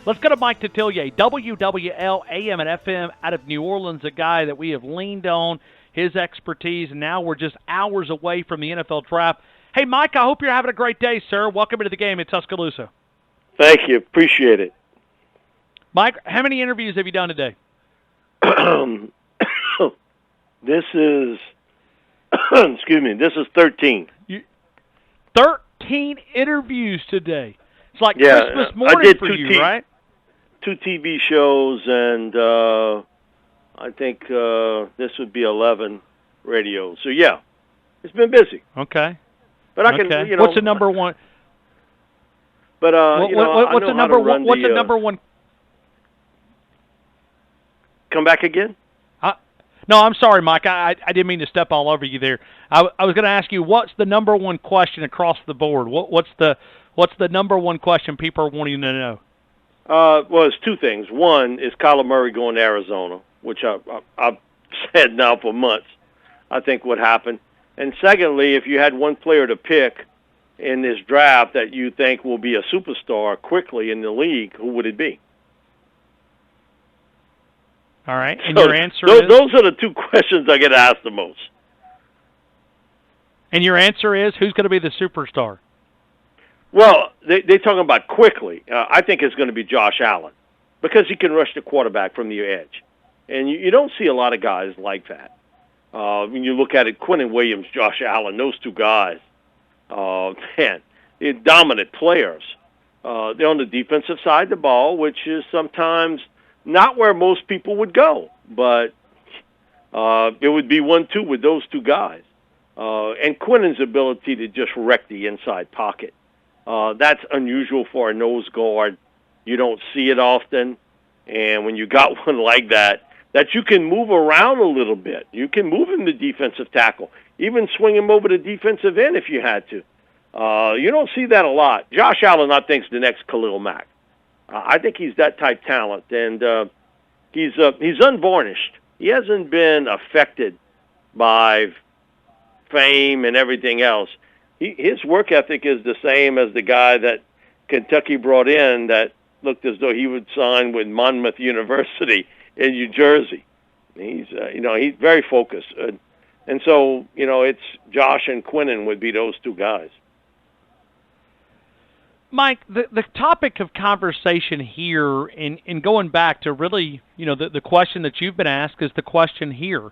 Let's go to Mike Detillier, WWL AM and FM out of New Orleans, a guy that we have leaned on, his expertise, and now we're just hours away from the NFL draft. Hey, Mike, I hope you're having a great day, sir. Welcome into the game in Tuscaloosa. Thank you. Appreciate it. Mike, how many interviews have you done today? This is, this is 13. 13 interviews today. It's like Christmas morning I did for you, right? 2 TV shows, and I think this would be 11 radio. So, yeah, it's been busy. Okay. But I can, What's the number one? But, what's the number one? What's the number one? Come back again? No, I'm sorry, Mike. I didn't mean to step all over you there. I was going to ask you, what's the number one question across the board? What's the number one question people are wanting to know? Well, it's 2 things. One is Kyler Murray going to Arizona, which I've said now for months I think would happen. And secondly, if you had one player to pick in this draft that you think will be a superstar quickly in the league, who would it be? All right, and your answer is? Those are the 2 questions I get asked the most. And your answer is, who's going to be the superstar? Well, they're talking about quickly. I think it's going to be Josh Allen because he can rush the quarterback from the edge. And you don't see a lot of guys like that. When you look at it, Quinnen Williams, Josh Allen, those 2 guys, man, they're dominant players. They're on the defensive side of the ball, which is sometimes not where most people would go, but it would be 1-2 with those 2 guys. And Quinnen's ability to just wreck the inside pocket. That's unusual for a nose guard. You don't see it often. And when you got one like that you can move around a little bit. You can move him to defensive tackle, even swing him over to defensive end if you had to. You don't see that a lot. Josh Allen, I think, is the next Khalil Mack. I think he's that type talent, and he's unvarnished. He hasn't been affected by fame and everything else. His work ethic is the same as the guy that Kentucky brought in that looked as though he would sign with Monmouth University in New Jersey. He's he's very focused, and so it's Josh and Quinnen would be those 2 guys. Mike, the topic of conversation here, in going back to really, the question that you've been asked is the question here.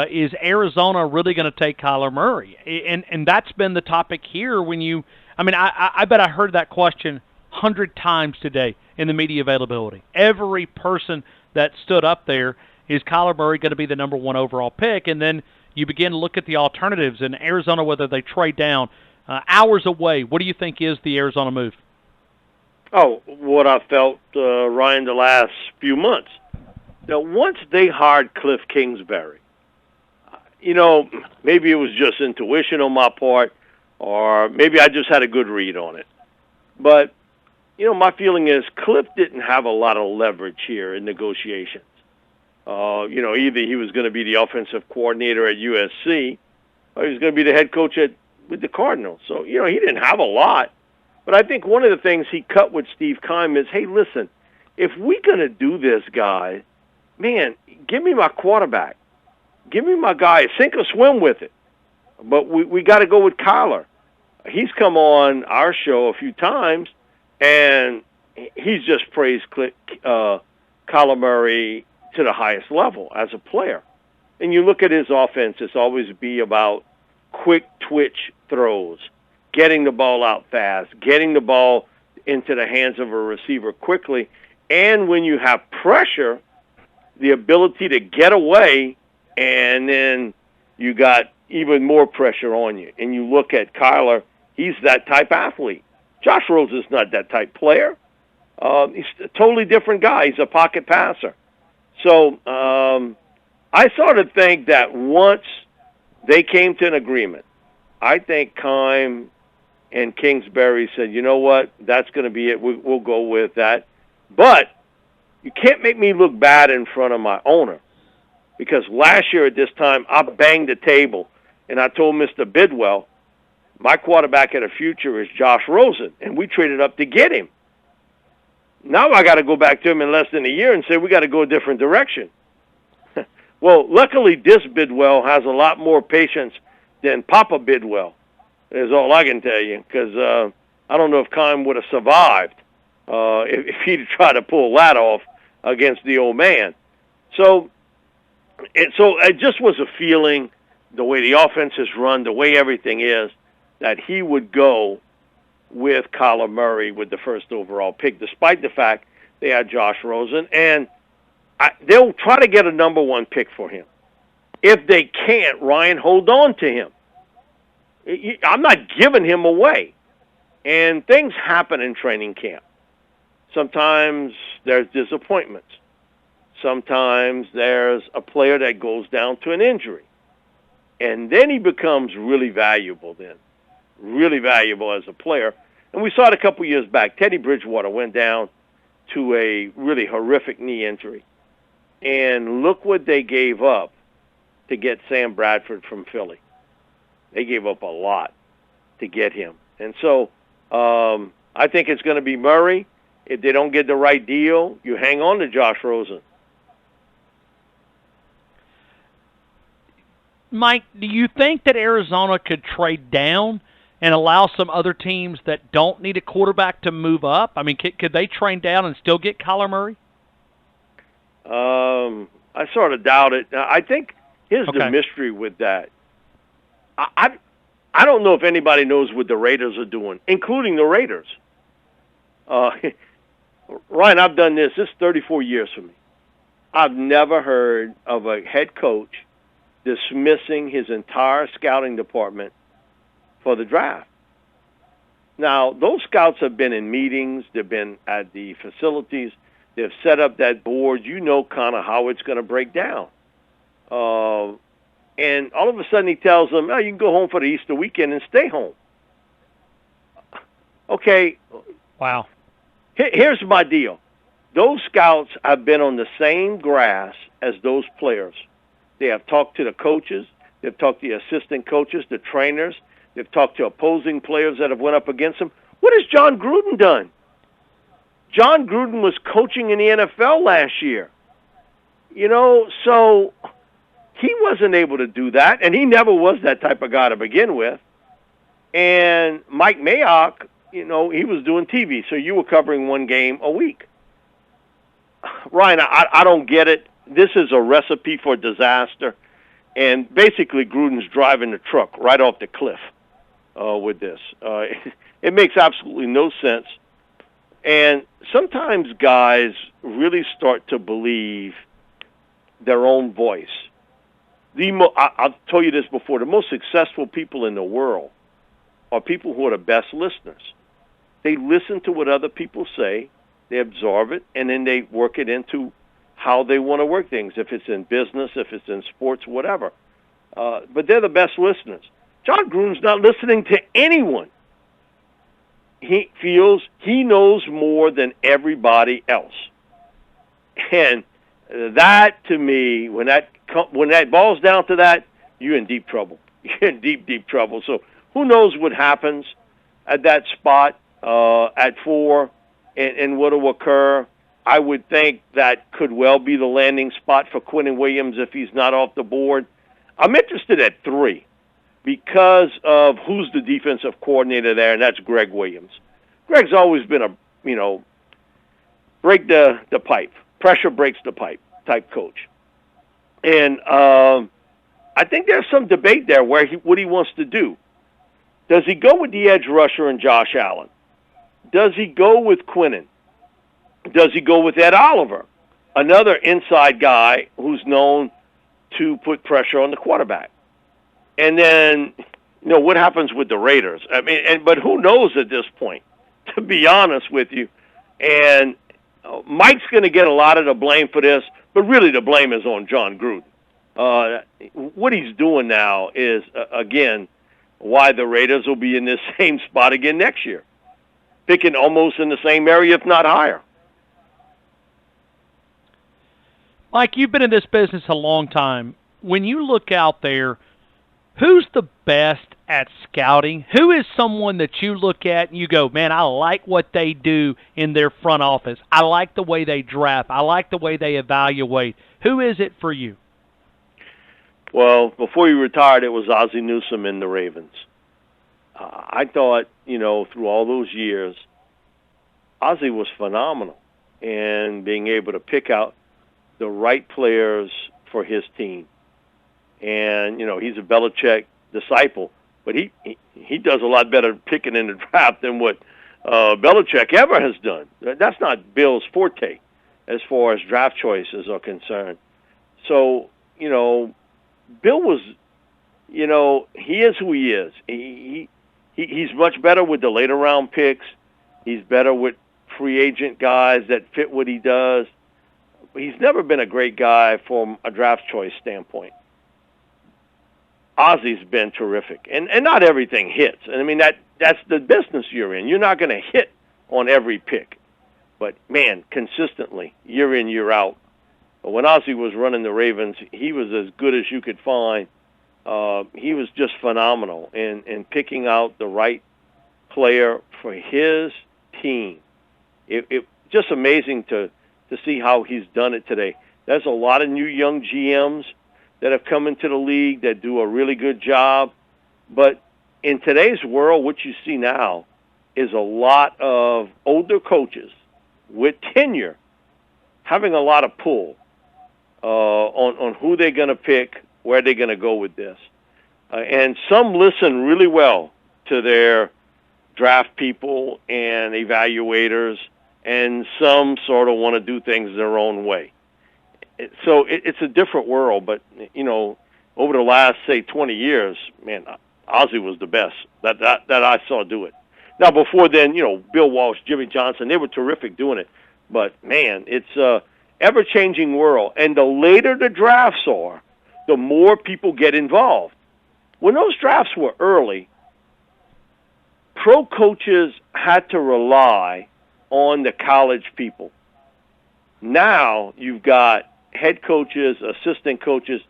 Is Arizona really going to take Kyler Murray? And that's been the topic here I bet I heard that question 100 times today in the media availability. Every person that stood up there, is Kyler Murray going to be the number 1 overall pick? And then you begin to look at the alternatives in Arizona, whether they trade down. Hours away, what do you think is the Arizona move? Oh, what I felt, Ryan, the last few months. Now, once they hired Cliff Kingsbury, maybe it was just intuition on my part, or maybe I just had a good read on it. But, my feeling is Cliff didn't have a lot of leverage here in negotiations. Either he was going to be the offensive coordinator at USC, or he was going to be the head coach with the Cardinals. So, he didn't have a lot. But I think one of the things he cut with Steve Keim is, hey, listen, if we're going to do this, guy, man, give me my quarterback. Give me my guy. Sink or swim with it. But we got to go with Kyler. He's come on our show a few times, and he's just praised Kyler Murray to the highest level as a player. And you look at his offense, it's always be about quick twitch throws, getting the ball out fast, getting the ball into the hands of a receiver quickly, and when you have pressure, the ability to get away, and then you got even more pressure on you. And you look at Kyler, he's that type athlete. Josh Rosen's not that type player. He's a totally different guy. He's a pocket passer. So I sort of think that once they came to an agreement, I think Keim and Kingsbury said, you know what, that's going to be it. We'll go with that. But you can't make me look bad in front of my owner, because last year at this time I banged the table and I told Mr. Bidwell, my quarterback of the future is Josh Rosen, and we traded up to get him. Now I got to go back to him in less than a year and say we got to go a different direction. Well, luckily this Bidwell has a lot more patience than Papa Bidwell, is all I can tell you, because I don't know if Kime would have survived if he'd tried to pull that off against the old man. So it just was a feeling, the way the offense is run, the way everything is, that he would go with Kyler Murray with the first overall pick, despite the fact they had Josh Rosen. And they'll try to get a number one pick for him. If they can't, Ryan, hold on to him. I'm not giving him away. And things happen in training camp. Sometimes there's disappointments. Sometimes there's a player that goes down to an injury. And then he becomes really valuable then. Really valuable as a player. And we saw it a couple years back. Teddy Bridgewater went down to a really horrific knee injury. And look what they gave up to get Sam Bradford from Philly. They gave up a lot to get him. And so I think it's going to be Murray. If they don't get the right deal, you hang on to Josh Rosen. Mike, do you think that Arizona could trade down and allow some other teams that don't need a quarterback to move up? I mean, could they trade down and still get Kyler Murray? I sort of doubt it. I think here's the mystery with that. I don't know if anybody knows what the Raiders are doing, including the Raiders. Ryan, I've done this. This is 34 years for me. I've never heard of a head coach dismissing his entire scouting department for the draft. Now, those scouts have been in meetings. They've been at the facilities. They've set up that board. You know kind of how it's going to break down. And all of a sudden he tells them, oh, you can go home for the Easter weekend and stay home. Okay. Wow. Here's my deal. Those scouts have been on the same grass as those players. They have talked to the coaches. They've talked to the assistant coaches, the trainers. They've talked to opposing players that have went up against them. What has John Gruden done? John Gruden was coaching in the NFL last year. You know, so he wasn't able to do that, and he never was that type of guy to begin with. And Mike Mayock, you know, he was doing TV, so you were covering one game a week. Ryan, I don't get it. This is a recipe for disaster, and basically Gruden's driving the truck right off the cliff with this. It makes absolutely no sense. And sometimes guys really start to believe their own voice. I'll tell you this before, the most successful people in the world are people who are the best listeners. They listen to what other people say, they absorb it, and then they work it into how they want to work things, if it's in business, if it's in sports, whatever. But they're the best listeners. John Gruden's not listening to anyone. He feels he knows more than everybody else. And that, to me, when that boils down to that, you're in deep trouble. You're in deep, deep trouble. So who knows what happens at that spot at 4 and what will occur. I would think that could well be the landing spot for Quinnen Williams if he's not off the board. I'm interested at 3 because of who's the defensive coordinator there, and that's Greg Williams. Greg's always been break the pipe, pressure breaks the pipe type coach. And I think there's some debate there what he wants to do. Does he go with the edge rusher and Josh Allen? Does he go with Quinnen? Does he go with Ed Oliver, another inside guy who's known to put pressure on the quarterback? And then, what happens with the Raiders? I mean, but who knows at this point, to be honest with you. And Mike's going to get a lot of the blame for this, but really the blame is on John Gruden. What he's doing now is, again, why the Raiders will be in this same spot again next year, picking almost in the same area, if not higher. Mike, you've been in this business a long time. When you look out there, who's the best at scouting? Who is someone that you look at and you go, man, I like what they do in their front office. I like the way they draft. I like the way they evaluate. Who is it for you? Well, before he retired, it was Ozzie Newsome in the Ravens. I thought, through all those years, Ozzie was phenomenal in being able to pick out the right players for his team. And, he's a Belichick disciple, but he does a lot better picking in the draft than what Belichick ever has done. That's not Bill's forte as far as draft choices are concerned. So, Bill was, he is who he is. He's much better with the later round picks. He's better with free agent guys that fit what he does. He's never been a great guy from a draft choice standpoint. Ozzie's been terrific, and not everything hits. And I mean that's the business you're in. You're not going to hit on every pick, but man, consistently year in year out. When Ozzie was running the Ravens, he was as good as you could find. He was just phenomenal in picking out the right player for his team. It just amazing to see how he's done it today. There's a lot of new young GMs that have come into the league that do a really good job. But in today's world, what you see now is a lot of older coaches with tenure having a lot of pull on who they're going to pick, where they're going to go with this. And some listen really well to their draft people and evaluators, and some sort of want to do things their own way. So it's a different world, but, over the last, say, 20 years, man, Ozzie was the best that I saw do it. Now, before then, Bill Walsh, Jimmy Johnson, they were terrific doing it. But, man, it's a ever-changing world. And the later the drafts are, the more people get involved. When those drafts were early, pro coaches had to rely on the college people. Now you've got head coaches, assistant coaches,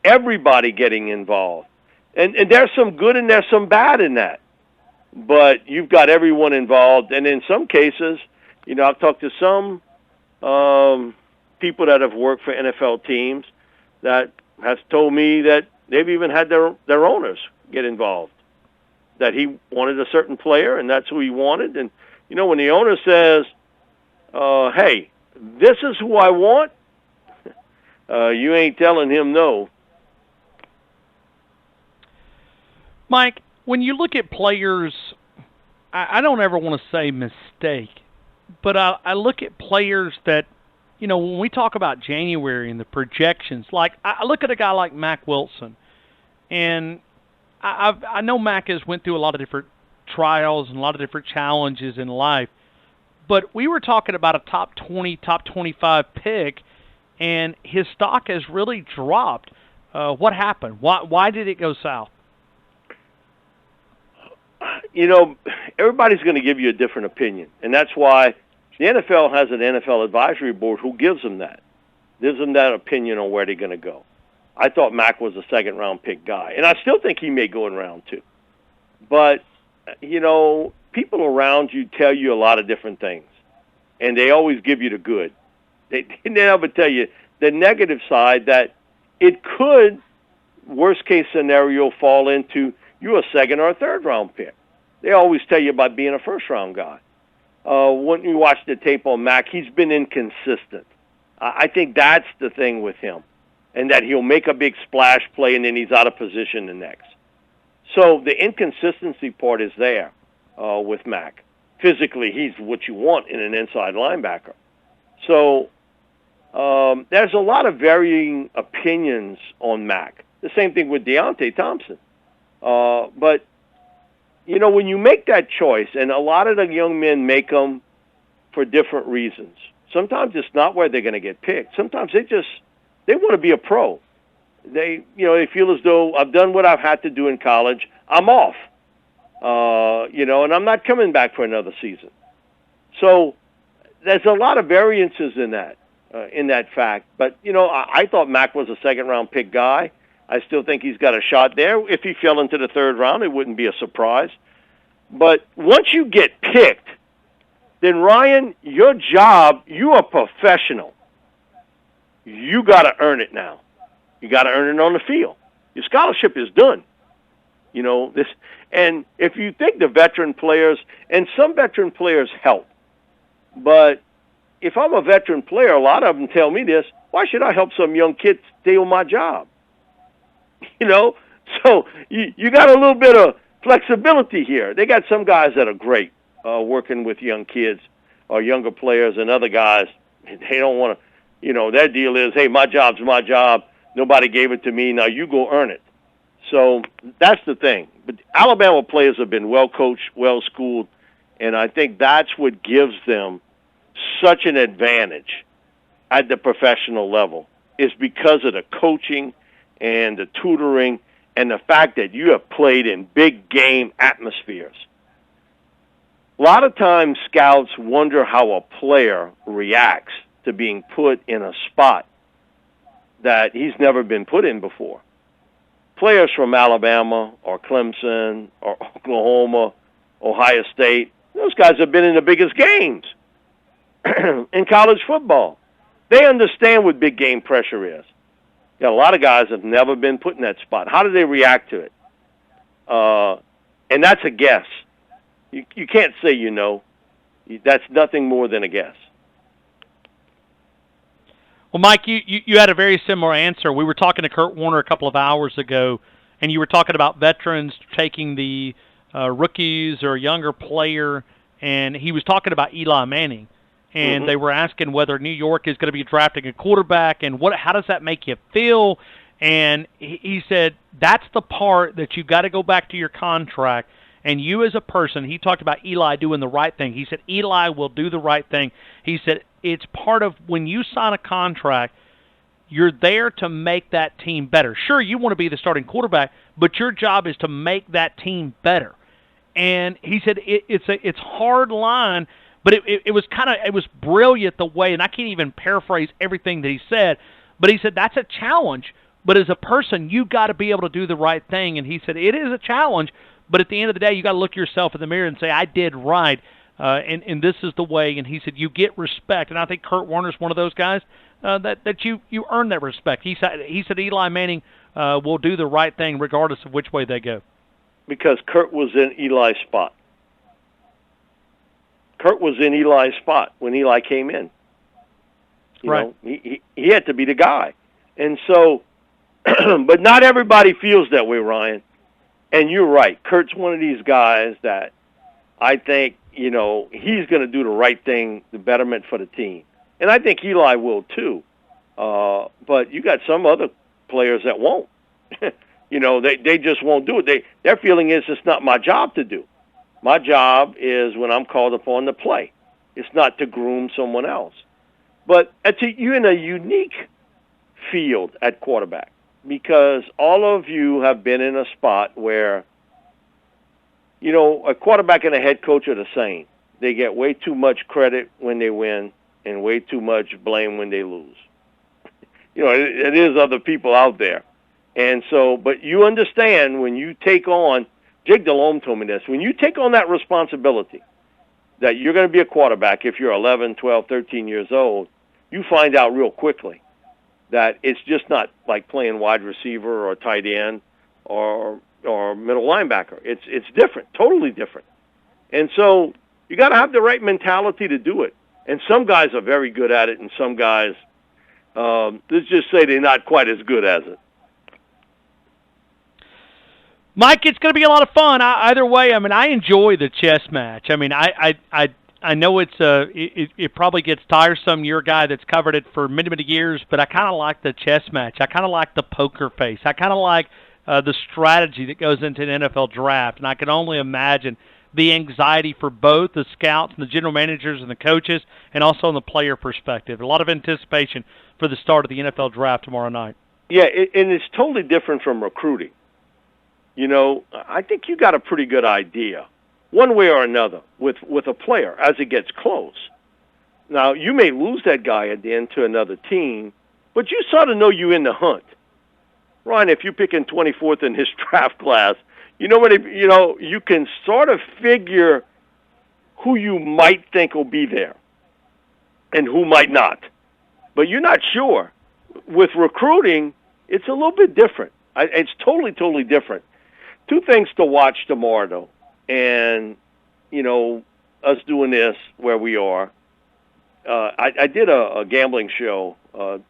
everybody getting involved. And there's some good and there's some bad in that. But you've got everyone involved. And in some cases, I've talked to some people that have worked for NFL teams that has told me that they've even had their owners get involved, that he wanted a certain player and that's who he wanted. And, when the owner says, hey, this is who I want, you ain't telling him no. Mike, when you look at players, I don't ever want to say mistake, but I look at players that, when we talk about January and the projections, like I look at a guy like Mack Wilson, and I know Mack has went through a lot of different trials and a lot of different challenges in life, but we were talking about a top 20, top 25 pick, and his stock has really dropped. What happened? Why did it go south? Everybody's going to give you a different opinion, and that's why the NFL has an NFL advisory board who gives them that opinion on where they're going to go. I thought Mack was a second-round pick guy, and I still think he may go in round 2. But, people around you tell you a lot of different things, and they always give you the good. They never tell you the negative side, that it could, worst-case scenario, fall into you're a second or a third-round pick. They always tell you about being a first-round guy. When you watch the tape on Mack, he's been inconsistent. I think that's the thing with him, and that he'll make a big splash play and then he's out of position the next. So the inconsistency part is there with Mack. Physically, he's what you want in an inside linebacker. So there's a lot of varying opinions on Mack. The same thing with Deontay Thompson. But, when you make that choice, and a lot of the young men make them for different reasons. Sometimes it's not where they're going to get picked. Sometimes they want to be a pro. They feel as though I've done what I've had to do in college. I'm off. And I'm not coming back for another season. So there's a lot of variances in that fact. But, I thought Mack was a second-round pick guy. I still think he's got a shot there. If he fell into the third round, it wouldn't be a surprise. But once you get picked, then, Ryan, your job, you're a professional. You got to earn it now. You got to earn it on the field. Your scholarship is done. You know, this, and if you think the veteran players, and some veteran players help, but if I'm a veteran player, a lot of them tell me this, why should I help some young kid steal my job? You know, so you got a little bit of flexibility here. They got some guys that are great working with young kids or younger players, and other guys, they don't want to, you know, their deal is, hey, my job's my job. Nobody gave it to me. Now you go earn it. So that's the thing. But Alabama players have been well coached, well schooled, and I think that's what gives them such an advantage at the professional level, is because of the coaching and the tutoring and the fact that you have played in big game atmospheres. A lot of times scouts wonder how a player reacts to being put in a spot that he's never been put in before. Players from Alabama or Clemson or Oklahoma, Ohio State, those guys have been in the biggest games in college football. They understand what big game pressure is. You know, a lot of guys have never been put in that spot. How do they react to it? And that's a guess. You can't say you know. That's nothing more than a guess. Well, Mike, you had a very similar answer. We were talking to Kurt Warner a couple of hours ago, and you were talking about veterans taking the rookies or a younger player, and he was talking about Eli Manning. And they were asking whether New York is going to be drafting a quarterback, and how does that make you feel? And he said that's the part that you've got to go back to your contract. And you as a person, he talked about Eli doing the right thing. He said Eli will do the right thing. He said it's part of when you sign a contract, you're there to make that team better. Sure, you want to be the starting quarterback, but your job is to make that team better. And he said it's hard line, but it was brilliant the way, and I can't even paraphrase everything that he said, but he said that's a challenge. But as a person, you got to be able to do the right thing. And he said it is a challenge, but at the end of the day, you got to look yourself in the mirror and say, I did right, and this is the way. And he said you get respect, and I think Kurt Warner's one of those guys that you earn that respect. He said Eli Manning will do the right thing regardless of which way they go. Because Kurt was in Eli's spot. Kurt was in Eli's spot when Eli came in. You know, he had to be the guy. And so, but not everybody feels that way, Ryan. And you're right. Kurt's one of these guys that I think, you know, he's going to do the right thing, the betterment for the team. And I think Eli will too. But you got some other players that won't. You know, they just won't do it. Their feeling is it's not my job to do. My job is when I'm called upon to play. It's not to groom someone else. But you're in a unique field at quarterback because all of you have been in a spot where, you know, a quarterback and a head coach are the same. They get way too much credit when they win and way too much blame when they lose. You know, it is other people out there. And so, but you understand when you take on, Jake Delhomme told me this, when you take on that responsibility that you're going to be a quarterback if you're 11, 12, 13 years old, you find out real quickly that it's just not like playing wide receiver or tight end or middle linebacker. It's different, totally different. And so you got to have the right mentality to do it. And some guys are very good at it, and some guys, let's just say they're not quite as good as it. Mike, it's going to be a lot of fun. Either way, I mean, I enjoy the chess match. I mean, I know it probably gets tiresome. You're a guy that's covered it for many, many years, but I kind of like the chess match. I kind of like the poker face. I kind of like the strategy that goes into an NFL draft, and I can only imagine the anxiety for both the scouts and the general managers and the coaches, and also in the player perspective. A lot of anticipation for the start of the NFL draft tomorrow night. Yeah, and it's totally different from recruiting. You know, I think you got a pretty good idea, one way or another, with a player as it gets close. Now, you may lose that guy at the end to another team, but you sort of know you're in the hunt. Ryan, if you pick in 24th in his draft class, you can sort of figure who you might think will be there and who might not. But you're not sure. With recruiting, it's a little bit different. It's totally, totally different. Two things to watch tomorrow, though. And, us doing this where we are. I did a gambling show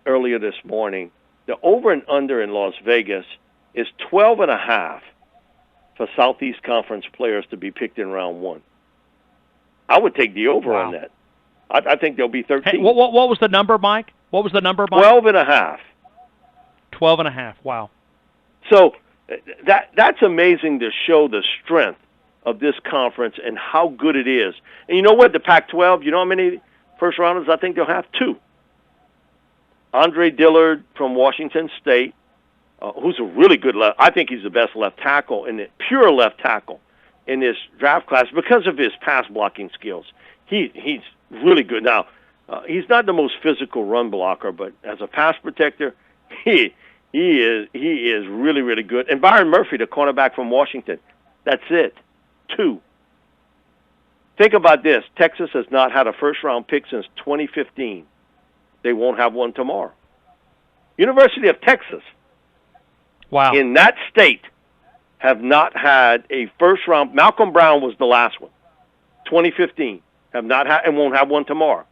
earlier this morning. The over and under in Las Vegas is 12.5 for Southeast Conference players to be picked in round 1. I would take the over on that. I think there'll be 13. Hey, what was the number, Mike? What was the number, Mike? 12.5. 12.5. Wow. So that's amazing to show the strength of this conference and how good it is. And you know what? The Pac-12, you know how many first rounders I think they'll have? 2. Andre Dillard from Washington State, who's a really good left. I think he's the best left tackle, pure left tackle in this draft class because of his pass blocking skills. He's really good. Now, he's not the most physical run blocker, but as a pass protector, he is really, really good. And Byron Murphy, the cornerback from Washington, that's it. 2. Think about this. Texas has not had a first-round pick since 2015. They won't have one tomorrow. University of Texas, wow, in that state, have not had a first-round. Malcolm Brown was the last one, 2015. Have not had and won't have one tomorrow.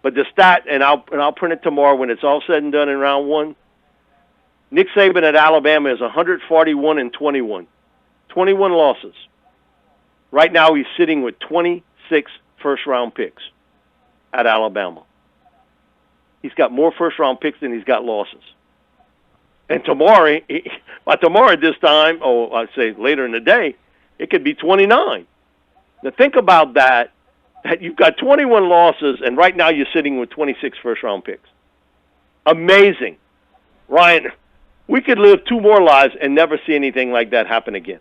But the stat, and I'll print it tomorrow when it's all said and done in round 1. Nick Saban at Alabama is 141-21, 21 losses. Right now, he's sitting with 26 first-round picks at Alabama. He's got more first-round picks than he's got losses. And tomorrow, by tomorrow at this time, I'd say later in the day, it could be 29. Now think about that you've got 21 losses, and right now you're sitting with 26 first-round picks. Amazing. Ryan, we could live 2 more lives and never see anything like that happen again.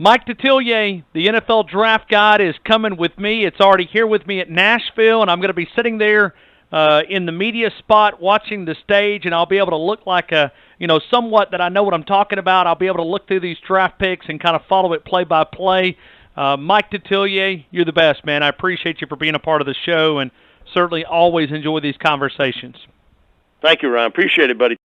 Mike Detillier, the NFL Draft Guide, is coming with me. It's already here with me at Nashville, and I'm going to be sitting there in the media spot watching the stage, and I'll be able to look like somewhat that I know what I'm talking about. I'll be able to look through these draft picks and kind of follow it play by play. Mike Detillier, you're the best, man. I appreciate you for being a part of the show and certainly always enjoy these conversations. Thank you, Ryan. Appreciate it, buddy.